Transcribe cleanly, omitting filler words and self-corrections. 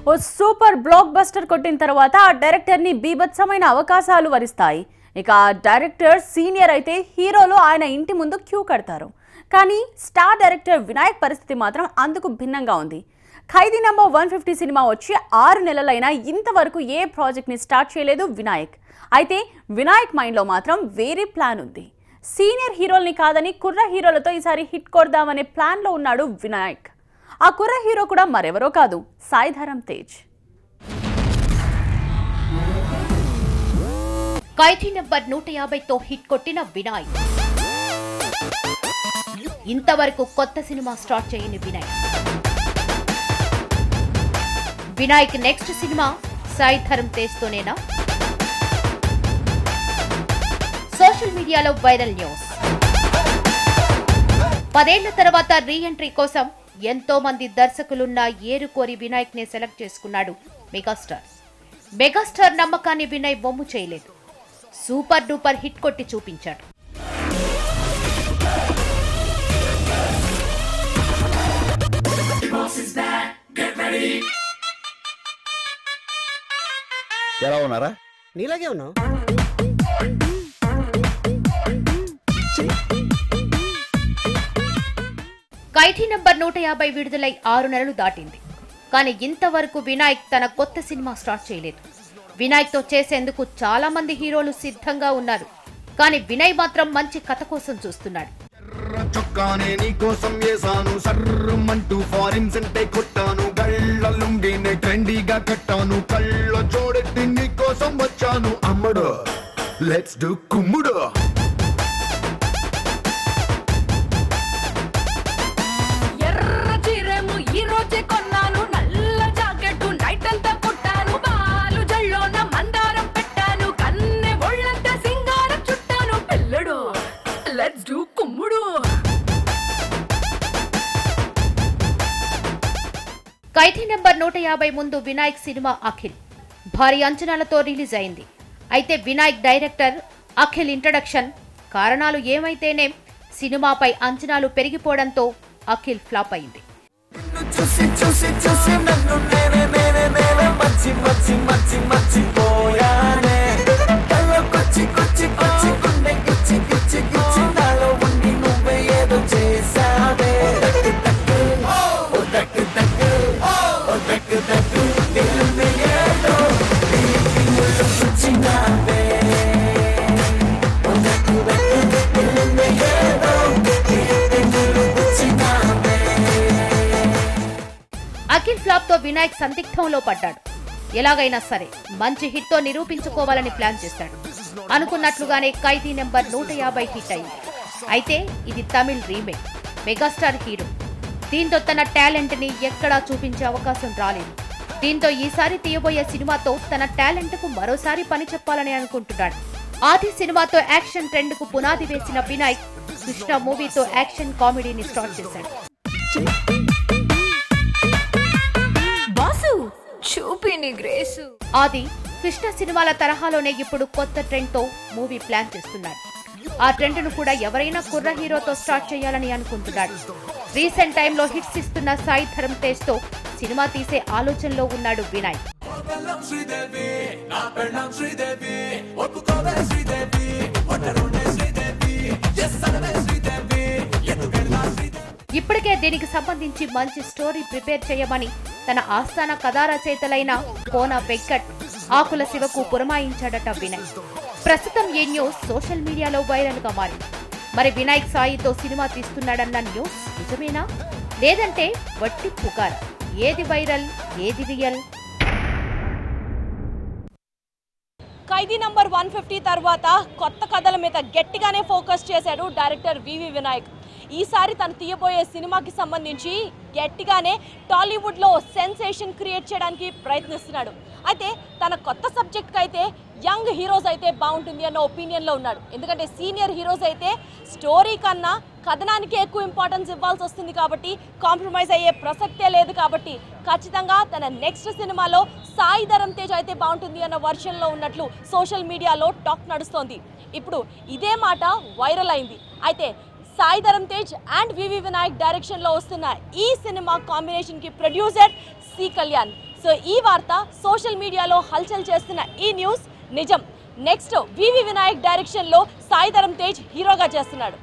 ఓ super block buster కొట్టిన తర్వాత ఆ డైరెక్టర్ ని బీభత్సమైన అవకాశాలు వరిస్తాయి. ఇక ఆ డైరెక్టర్ సీనియర్ అయితే హీరోలు ఆయన ఇంటి ముందు క్యూ కడతారు. కానీ స్టార్ డైరెక్టర్ వినాయక్ పరిస్థితి మాత్రం అందుకు భిన్నంగా ఉంది. ఖైదీ నంబర్ 150 సినిమా వచ్చి 6 నెలలైనా ఇంతవరకు ఏ ప్రాజెక్ట్ ని స్టార్ట్ చేయలేదు వినాయక్. అయితే వినాయక్ మైండ్ లో మాత్రం వేరే ప్లాన్ ఉంది. సీనియర్ హీరోల్ని కాదని కుర్ర హీరోలతో ఈసారి హిట్ కొడదామనే ప్లాన్ లో ఉన్నాడు వినాయక్. ఆ కుర్ర హీరో కూడా మరెవరో కాదు, సాయి ధరమ్ తేజ్. ఖైదీ నంబర్ 150తో హిట్ కొట్టిన వినాయక్ ఇంతవరకు కొత్త సినిమా స్టార్ట్ చేయని వినాయక్ నెక్స్ట్ సినిమా సాయి ధరమ్ తేజ్ తోనేనా? సోషల్ మీడియాలో వైరల్ న్యూస్. 10 ఏళ్ల తర్వాత రీ ఎంట్రీ కోసం ఎంతో మంది దర్శకులున్న ఏరుకోరి వినాయక్ నే సెలెక్ట్ చేసుకున్నాడు మెగాస్టార్. మెగాస్టార్ నమ్మకాన్ని వినయ్ బొమ్ము చేయలేదు. సూపర్ డూపర్ హిట్ కొట్టి చూపించాడు. ఎలా ఉన్నారా? నీలాగే ఉన్నావు. ఖైదీ నంబర్ 150 విడుదలై 6 నెలలు దాటింది. కానీ ఇంతవరకు వినాయక్ తన కొత్త సినిమా స్టార్ట్ చేయలేదు. వినాయక్ తో చేసేందుకు చాలా మంది హీరోలు సిద్ధంగా ఉన్నారు. కానీ వినయ్ మాత్రం మంచి కథ కోసం చూస్తున్నాడు. చొక్కానే నీ కోసం వేసాను, సర్రమంటూ ఫారిన్ సెంటే కొట్టాను, గళ్ళ లుంగినే ట్రెండీగా కట్టాను, కళ్ళ జోడెత్తి నీ కోసం వచ్చాను, అమ్మడు లెట్స్ డు కుమ్ముడు. ఖైదీ నంబర్ 150 ముందు వినాయక్ సినిమా అఖిల్ భారీ అంచనాలతో రిలీజ్ అయింది. అయితే వినాయక్ డైరెక్టర్ అఖిల్ ఇంట్రడక్షన్ కారణాలు ఏమైతేనే సినిమాపై అంచనాలు పెరిగిపోవడంతో అఖిల్ ఫ్లాప్ అయింది. అఖిల్ ఫ్లాప్ తో వినాయక్ సందిగ్ధంలో పడ్డాడు. ఎలాగైనా సరే మంచి హిట్ తో నిరూపించుకోవాలని ప్లాన్ చేశాడు. అనుకున్నట్లుగానే ఖైదీ నంబర్ 150 హిట్ అయింది. అయితే ఇది తమిళ్ రీమేక్, మెగాస్టార్ హీరో. దీంతో తన టాలెంట్ ని ఎక్కడా చూపించే అవకాశం రాలేదు. దీంతో ఈసారి తీయబోయే సినిమాతో తన టాలెంట్ కు మరోసారి పని చెప్పాలని అనుకుంటున్నాడు. ఆది సినిమాతో యాక్షన్ ట్రెండ్ కు పునాది వేసిన వినాయక్ కృష్ణ మూవీతో యాక్షన్ కామెడీని స్టార్ట్ చేశాడు. ఆది కృష్ణ సినిమాల తరహాలోనే ఇప్పుడు కొత్త ట్రెండ్ తో మూవీ ప్లాన్ చేస్తున్నాడు. ఆ ట్రెండ్ ను కూడా ఎవరైనా కుర్ర హీరోతో స్టార్ట్ చేయాలని అనుకుంటున్నాడు. రీసెంట్ టైంలో హిట్స్ ఇస్తున్న సాయి ధరమ్ తేజ్ తో సినిమా తీసే ఆలోచనలో ఉన్నాడు వినాయక్. ఇప్పటికే దీనికి సంబంధించి మంచి స్టోరీ ప్రిపేర్ చేయమని తన ఆస్థాన కథా రచయితలైన కోన వెంకట్, ఆకుల శివకు పురమాయించాడట వినయ్. ప్రస్తుతం ఈ న్యూస్ సోషల్ మీడియాలో వైరల్ గా మారింది. మరి వినాయక్ సాయితో సినిమా తీస్తున్నాడన్న న్యూస్ నిజమేనా, లేదంటే వట్టి పుకారా? ఏది వైరల్, ఏది రియల్? ఖైదీ నంబర్ 150 తర్వాత కొత్త కథల మీద గట్టిగానే ఫోకస్ చేశాడు డైరెక్టర్ వివి వినాయక్. ఈసారి తను తీయబోయే సినిమాకి సంబంధించి గట్టిగానే టాలీవుడ్లో సెన్సేషన్ క్రియేట్ చేయడానికి ప్రయత్నిస్తున్నాడు. అయితే తన కొత్త సబ్జెక్ట్కి అయితే యంగ్ హీరోస్ అయితే బాగుంటుంది అన్న ఒపీనియన్లో ఉన్నాడు. ఎందుకంటే సీనియర్ హీరోస్ అయితే స్టోరీ కన్నా కథనానికి ఎక్కువ ఇంపార్టెన్స్ ఇవ్వాల్సి వస్తుంది కాబట్టి కాంప్రమైజ్ అయ్యే ప్రసక్తే లేదు. కాబట్టి ఖచ్చితంగా తన నెక్స్ట్ సినిమాలో సాయి ధరమ్ తేజ్ అయితే బాగుంటుంది అన్న వర్షన్లో ఉన్నట్లు సోషల్ మీడియాలో టాక్ నడుస్తోంది. ఇప్పుడు ఇదే మాట వైరల్ అయింది. అయితే సాయి ధరమ్ తేజ్ అండ్ వివి వినాయక్ డైరెక్షన్ లో వస్తున్న ఈ సినిమా కాంబినేషన్ కి ప్రొడ్యూసర్ సి కళ్యాణ్. సో ఈ వార్త సోషల్ మీడియాలో హల్చల్ చేస్తున్న ఈ న్యూస్ నిజం. నెక్స్ట్ వివి వినాయక్ డైరెక్షన్ లో సాయి ధరమ్ తేజ్ హీరోగా చేస్తున్నాడు.